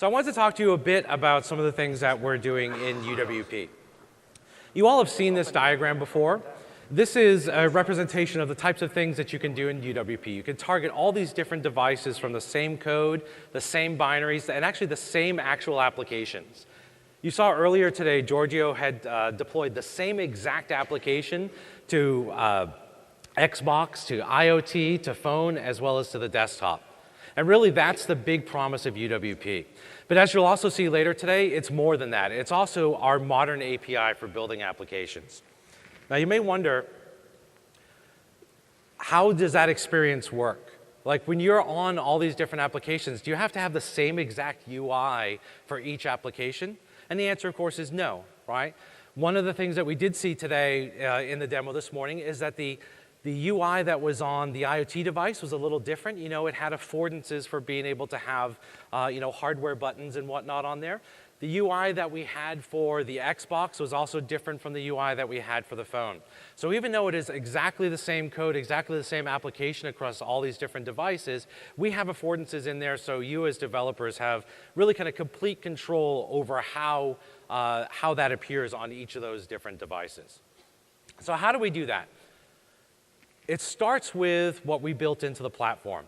So I wanted to talk to you a bit about some of the things that we're doing in UWP. You all have seen this diagram before. This is a representation of the types of things that you can do in UWP. You can target all these different devices from the same code, the same binaries, and actually the same actual applications. You saw earlier today, Giorgio had deployed the same exact application to Xbox, to IoT, to phone, as well as to the desktop. And really, that's the big promise of UWP. But as you'll also see later today, it's more than that. It's also our modern API for building applications. Now, you may wonder, how does that experience work? Like, when you're on all these different applications, do you have to have the same exact UI for each application? And the answer, of course, is no, right? One of the things that we did see today in the demo this morning is that the UI that was on the IoT device was a little different. You know, it had affordances for being able to have, hardware buttons and whatnot on there. The UI that we had for the Xbox was also different from the UI that we had for the phone. So even though it is exactly the same code, exactly the same application across all these different devices, we have affordances in there so you as developers have really kind of complete control over how that appears on each of those different devices. So how do we do that? It starts with what we built into the platform.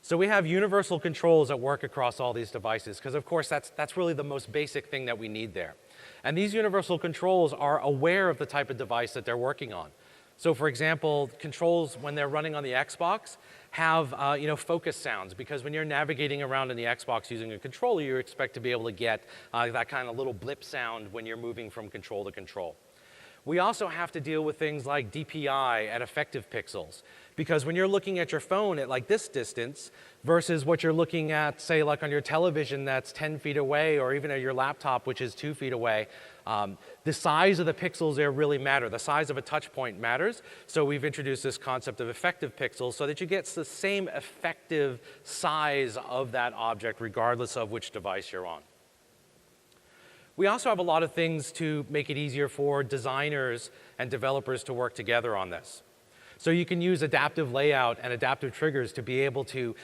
So we have universal controls that work across all these devices, because of course that's really the most basic thing that we need there. And these universal controls are aware of the type of device that they're working on. So for example, controls when they're running on the Xbox have focus sounds, because when you're navigating around in the Xbox using a controller, you expect to be able to get that kind of little blip sound when you're moving from control to control. We also have to deal with things like DPI and effective pixels, because when you're looking at your phone at like this distance versus what you're looking at, say, like on your television that's 10 feet away, or even at your laptop, which is 2 feet away, the size of the pixels there really matter. The size of a touch point matters. So we've introduced this concept of effective pixels so that you get the same effective size of that object regardless of which device you're on. We also have a lot of things to make it easier for designers and developers to work together on this. So you can use adaptive layout and adaptive triggers to be able to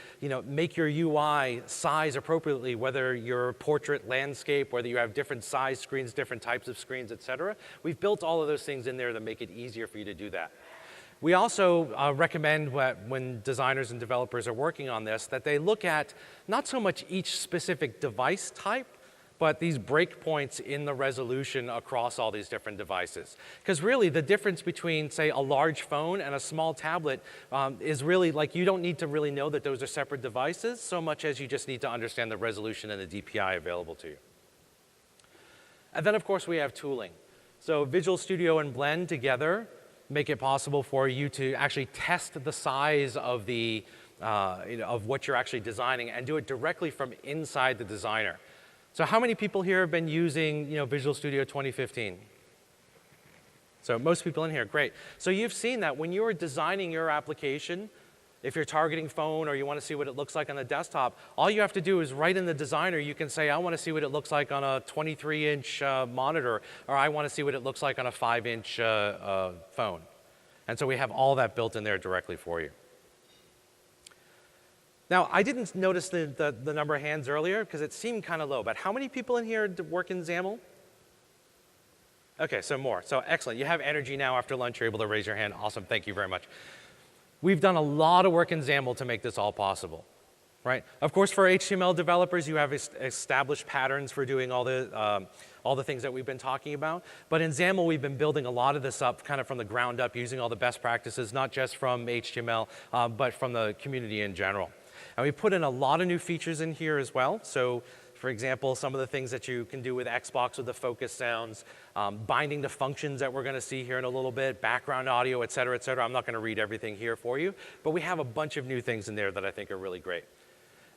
make your UI size appropriately, whether you're portrait, landscape, whether you have different size screens, different types of screens, et cetera. We've built all of those things in there to make it easier for you to do that. We also recommend when designers and developers are working on this that they look at not so much each specific device type, but these breakpoints in the resolution across all these different devices. Because really, the difference between, say, a large phone and a small tablet is really like you don't need to really know that those are separate devices so much as you just need to understand the resolution and the DPI available to you. And then, of course, we have tooling. So Visual Studio and Blend together make it possible for you to actually test the size of of what you're actually designing and do it directly from inside the designer. So how many people here have been using Visual Studio 2015? So most people in here, great. So you've seen that when you're designing your application, if you're targeting phone or you want to see what it looks like on the desktop, all you have to do is right in the designer, you can say, I want to see what it looks like on a 23-inch monitor, or I want to see what it looks like on a 5-inch phone. And so we have all that built in there directly for you. Now, I didn't notice the number of hands earlier because it seemed kind of low, but how many people in here work in XAML? Okay, so more. So excellent. You have energy now after lunch. You're able to raise your hand. Awesome. Thank you very much. We've done a lot of work in XAML to make this all possible, right? Of course, for HTML developers, you have established patterns for doing all the things that we've been talking about. But in XAML, we've been building a lot of this up kind of from the ground up, using all the best practices, not just from HTML, but from the community in general. And we put in a lot of new features in here as well. So, for example, some of the things that you can do with Xbox with the focus sounds, binding to functions that we're going to see here in a little bit, background audio, et cetera, et cetera. I'm not going to read everything here for you, but we have a bunch of new things in there that I think are really great.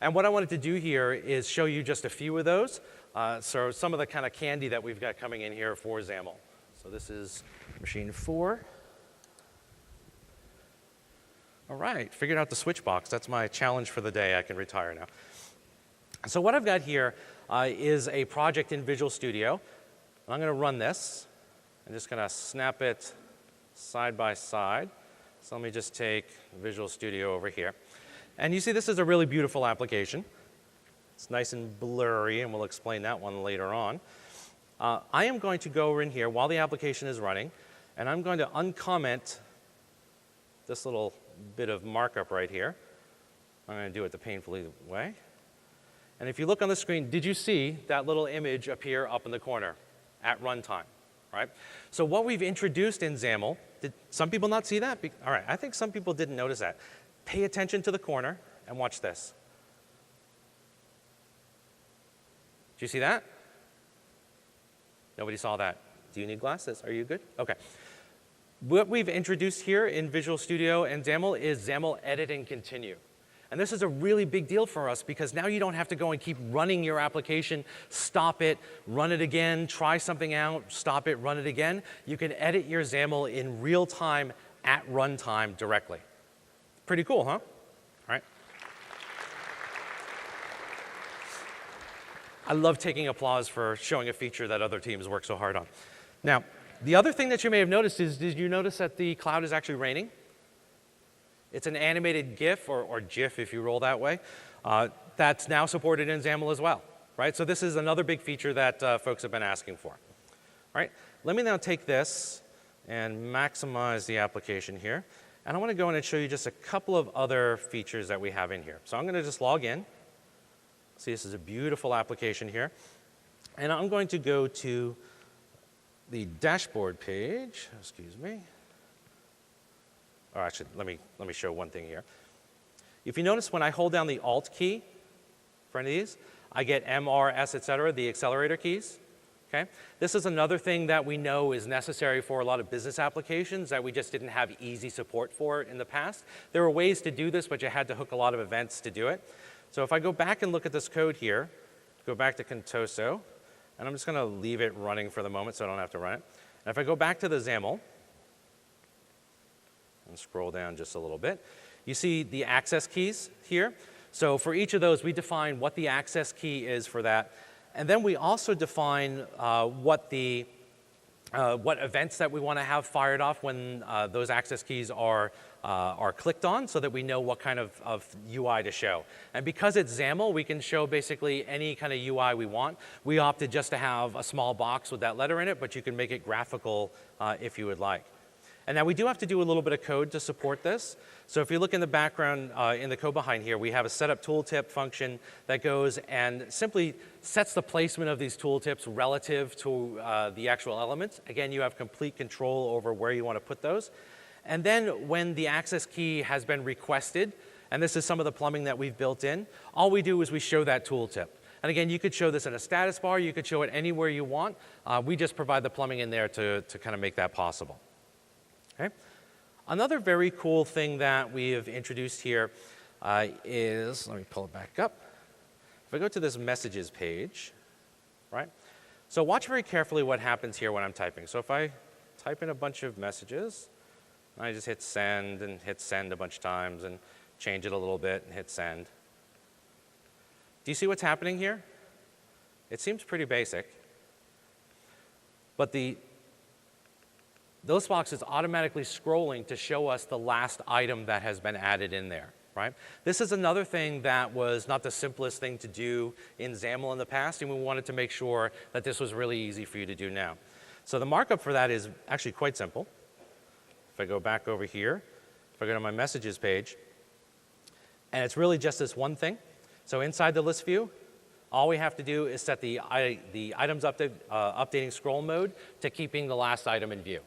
And what I wanted to do here is show you just a few of those. So some of the kind of candy that we've got coming in here for XAML. So this is machine 4. All right, figured out the switch box. That's my challenge for the day. I can retire now. So what I've got here is a project in Visual Studio. I'm going to run this. I'm just going to snap it side by side. So let me just take Visual Studio over here. And you see this is a really beautiful application. It's nice and blurry, and we'll explain that one later on. I am going to go over in here while the application is running, and I'm going to uncomment this little bit of markup right here. I'm going to do it the painfully way. And if you look on the screen, did you see that little image appear up in the corner at runtime, right? So what we've introduced in XAML, did some people not see that? All right, I think some people didn't notice that. Pay attention to the corner and watch this. Did you see that? Nobody saw that. Do you need glasses? Are you good? Okay. What we've introduced here in Visual Studio and XAML is XAML Edit and Continue. And this is a really big deal for us because now you don't have to go and keep running your application, stop it, run it again, try something out, stop it, run it again. You can edit your XAML in real time at runtime directly. Pretty cool, huh? All right. I love taking applause for showing a feature that other teams work so hard on. Now, the other thing that you may have noticed is, did you notice that the cloud is actually raining? It's an animated GIF, or GIF if you roll that way, that's now supported in XAML as well, right? So this is another big feature that folks have been asking for. All right, let me now take this and maximize the application here. And I want to go in and show you just a couple of other features that we have in here. So I'm going to just log in. See, this is a beautiful application here. And I'm going to go to the dashboard page, excuse me. Or actually, let me show one thing here. If you notice, when I hold down the Alt key for any of these, I get M, R, S, et cetera, the accelerator keys. Okay? This is another thing that we know is necessary for a lot of business applications that we just didn't have easy support for in the past. There were ways to do this, but you had to hook a lot of events to do it. So if I go back and look at this code here, go back to Contoso, and I'm just going to leave it running for the moment so I don't have to run it. And if I go back to the XAML, and scroll down just a little bit, you see the access keys here. So for each of those, we define what the access key is for that. And then we also define what events that we want to have fired off when those access keys are clicked on so that we know what kind of UI to show. And because it's XAML, we can show basically any kind of UI we want. We opted just to have a small box with that letter in it, but you can make it graphical if you would like. And now we do have to do a little bit of code to support this. So if you look in the background, in the code behind here, we have a setup tooltip function that goes and simply sets the placement of these tooltips relative to the actual elements. Again, you have complete control over where you want to put those. And then when the access key has been requested, and this is some of the plumbing that we've built in, all we do is we show that tooltip. And again, you could show this in a status bar. You could show it anywhere you want. We just provide the plumbing in there to kind of make that possible. Okay. Another very cool thing that we have introduced here is, let me pull it back up. If I go to this messages page, right? So watch very carefully what happens here when I'm typing. So if I type in a bunch of messages, I just hit send and hit send a bunch of times and change it a little bit and hit send. Do you see what's happening here? It seems pretty basic. But those boxes automatically scrolling to show us the last item that has been added in there, right? This is another thing that was not the simplest thing to do in XAML in the past, and we wanted to make sure that this was really easy for you to do now. So the markup for that is actually quite simple. If I go back over here, if I go to my messages page, and it's really just this one thing. So inside the list view, all we have to do is set the items updating scroll mode to keeping the last item in view.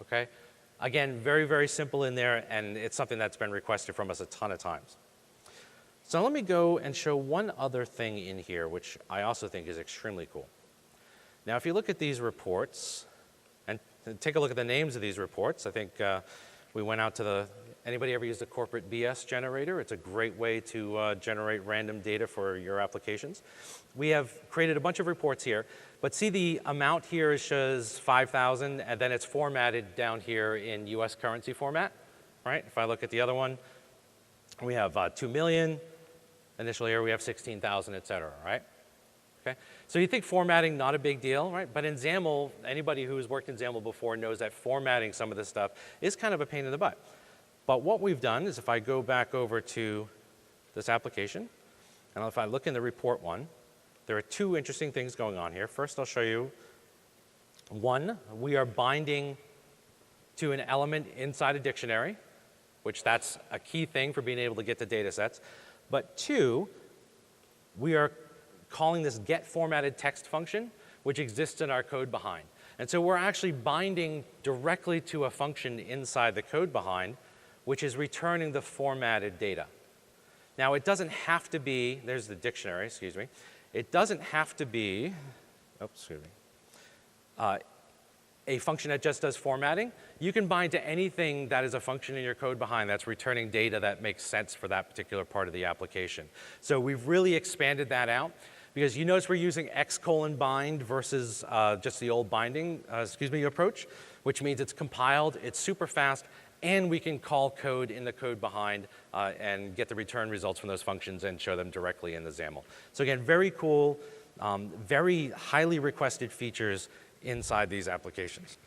Okay? Again, very, very simple in there, and it's something that's been requested from us a ton of times. So let me go and show one other thing in here, which I also think is extremely cool. Now, if you look at these reports, and take a look at the names of these reports, I think we went out to anybody ever used a corporate BS generator? It's a great way to generate random data for your applications. We have created a bunch of reports here, but see the amount here shows 5,000, and then it's formatted down here in US currency format, right? If I look at the other one, we have 2 million. Initially here we have 16,000, et cetera, right? Okay? So you think formatting, not a big deal, right? But in XAML, anybody who's worked in XAML before knows that formatting some of this stuff is kind of a pain in the butt. But what we've done is if I go back over to this application, And if I look in the report one, there are two interesting things going on here. First, I'll show you one, we are binding to an element inside a dictionary, which that's a key thing for being able to get to data sets. But two, we are calling this get formatted text function, which exists in our code behind. And so we're actually binding directly to a function inside the code behind, which is returning the formatted data. Now, it doesn't have to be, there's the dictionary, excuse me. It doesn't have to be, a function that just does formatting. You can bind to anything that is a function in your code behind that's returning data that makes sense for that particular part of the application. So we've really expanded that out because you notice we're using x:bind versus just the old binding, approach, which means it's compiled, it's super fast, and we can call code in the code behind and get the return results from those functions and show them directly in the XAML. So again, very cool, very highly requested features inside these applications.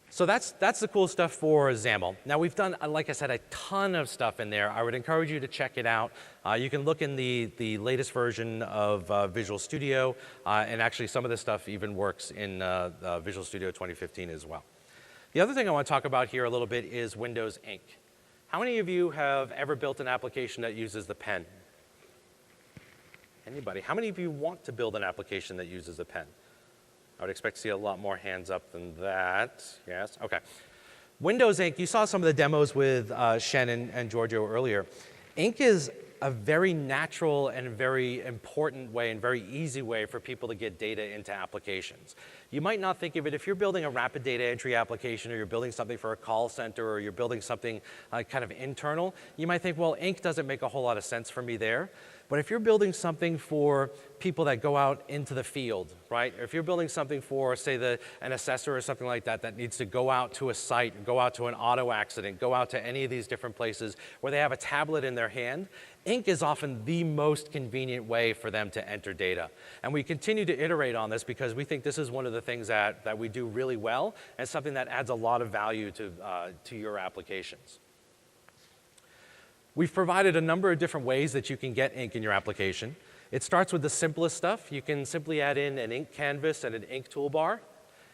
So that's the cool stuff for XAML. Now we've done, like I said, a ton of stuff in there. I would encourage you to check it out. You can look in the latest version of Visual Studio, and actually some of this stuff even works in Visual Studio 2015 as well. The other thing I want to talk about here a little bit is Windows Ink. How many of you have ever built an application that uses the pen? Anybody? How many of you want to build an application that uses the pen? I would expect to see a lot more hands up than that. Yes? Okay. Windows Ink, you saw some of the demos with Shen and Giorgio earlier. Ink is a very natural and very important way and very easy way for people to get data into applications. You might not think of it if you're building a rapid data entry application or you're building something for a call center or you're building something kind of internal. You might think, well, Ink doesn't make a whole lot of sense for me there. But if you're building something for people that go out into the field, right? Or if you're building something for, say, an assessor or something like that that needs to go out to a site, go out to an auto accident, go out to any of these different places where they have a tablet in their hand, Ink is often the most convenient way for them to enter data. And we continue to iterate on this because we think this is one of the things that we do really well and something that adds a lot of value to your applications. We've provided a number of different ways that you can get Ink in your application. It starts with the simplest stuff. You can simply add in an Ink canvas and an Ink toolbar.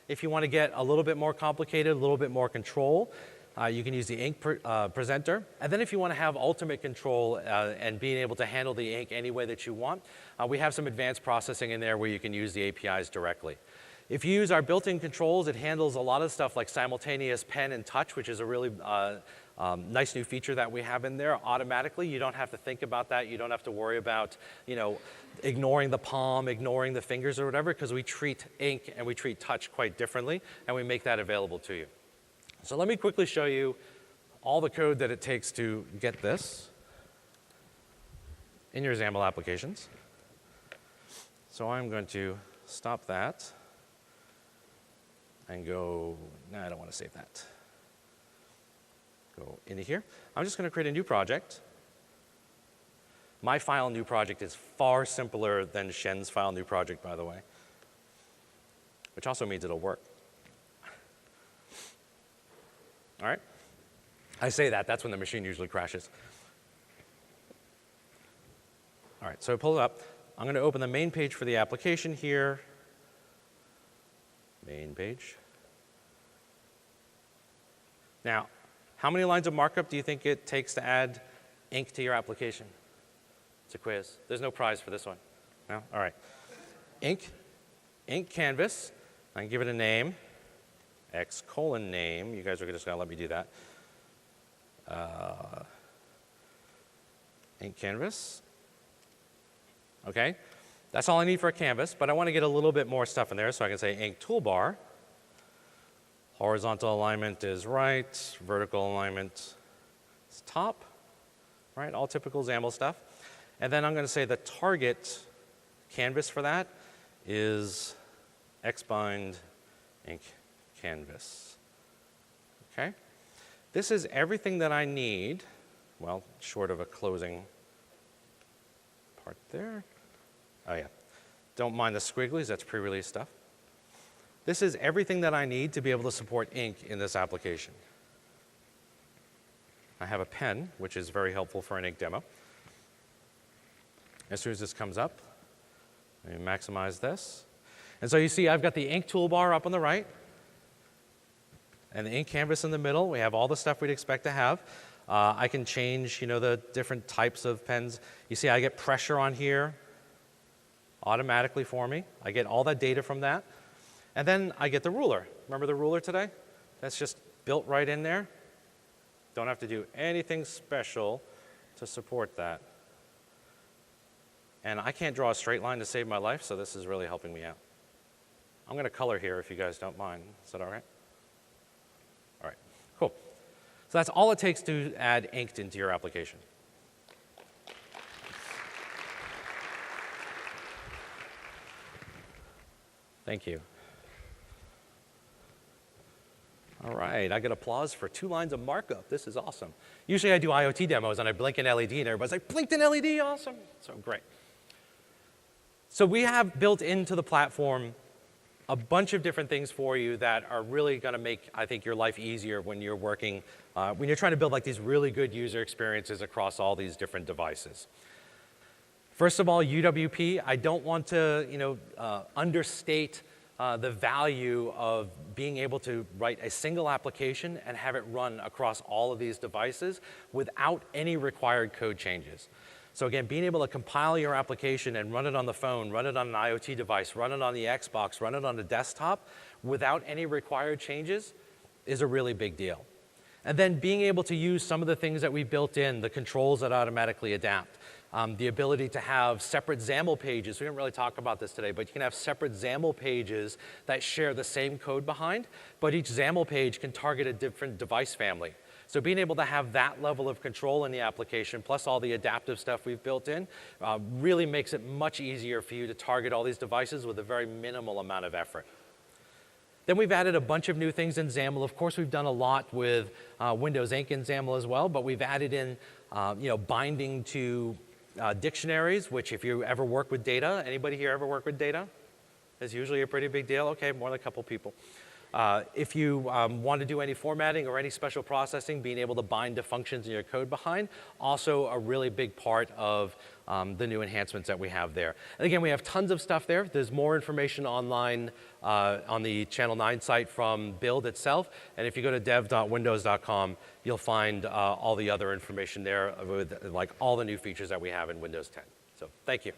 If you want to get a little bit more complicated, a little bit more control, you can use the Ink presenter. And then if you want to have ultimate control and being able to handle the Ink any way that you want, we have some advanced processing in there where you can use the APIs directly. If you use our built-in controls, it handles a lot of stuff like simultaneous pen and touch, which is a really nice new feature that we have in there automatically. You don't have to think about that. You don't have to worry about, ignoring the palm, ignoring the fingers or whatever, because we treat Ink and we treat touch quite differently, and we make that available to you. So let me quickly show you all the code that it takes to get this in your XAML applications. So I'm going to stop that and go, no, I don't want to save that. Go into here. I'm just going to create a new project. My file new project is far simpler than Shen's file new project, by the way, which also means it'll work. All right? I say that, that's when the machine usually crashes. All right, so I pull it up. I'm going to open the main page for the application here. Main page. Now, how many lines of markup do you think it takes to add Ink to your application? It's a quiz. There's no prize for this one. No? All right. Ink canvas. I can give it a name. x:name. You guys are just going to let me do that. Ink canvas. Okay. That's all I need for a canvas, but I want to get a little bit more stuff in there, so I can say Ink toolbar. Horizontal alignment is right, vertical alignment is top, right? All typical XAML stuff. And then I'm going to say the target canvas for that is xbind Ink canvas. Okay? This is everything that I need, well, short of a closing part there. Oh yeah, don't mind the squigglies, that's pre-release stuff. This is everything that I need to be able to support Ink in this application. I have a pen, which is very helpful for an Ink demo. As soon as this comes up, let me maximize this. And so you see I've got the ink toolbar up on the right and the ink canvas in the middle. We have all the stuff we'd expect to have. I can change, the different types of pens. You see I get pressure on here automatically for me. I get all that data from that. And then I get the ruler. Remember the ruler today? That's just built right in there. Don't have to do anything special to support that. And I can't draw a straight line to save my life, so this is really helping me out. I'm going to color here if you guys don't mind. Is that all right? All right, cool. So that's all it takes to add ink into your application. Thank you. All right, I get applause for 2 lines of markup. This is awesome. Usually I do IoT demos and I blink an LED and everybody's like, blinked an LED, awesome. So great. So we have built into the platform a bunch of different things for you that are really going to make, I think, your life easier when you're working, when you're trying to build like these really good user experiences across all these different devices. First of all, UWP, I don't want to understate the value of being able to write a single application and have it run across all of these devices without any required code changes. So again, being able to compile your application and run it on the phone, run it on an IoT device, run it on the Xbox, run it on the desktop without any required changes is a really big deal. And then being able to use some of the things that we built in, the controls that automatically adapt, the ability to have separate XAML pages. We didn't really talk about this today, but you can have separate XAML pages that share the same code behind, but each XAML page can target a different device family. So being able to have that level of control in the application, plus all the adaptive stuff we've built in, really makes it much easier for you to target all these devices with a very minimal amount of effort. Then we've added a bunch of new things in XAML. Of course, we've done a lot with Windows Ink in XAML as well, but we've added in binding to dictionaries, which if you ever work with data, anybody here ever work with data? It's usually a pretty big deal. Okay, more than a couple people. If you want to do any formatting or any special processing, being able to bind to functions in your code behind, also a really big part of the new enhancements that we have there. And again, we have tons of stuff there. There's more information online on the Channel 9 site from Build itself. And if you go to dev.windows.com, you'll find all the other information there with like all the new features that we have in Windows 10. So thank you.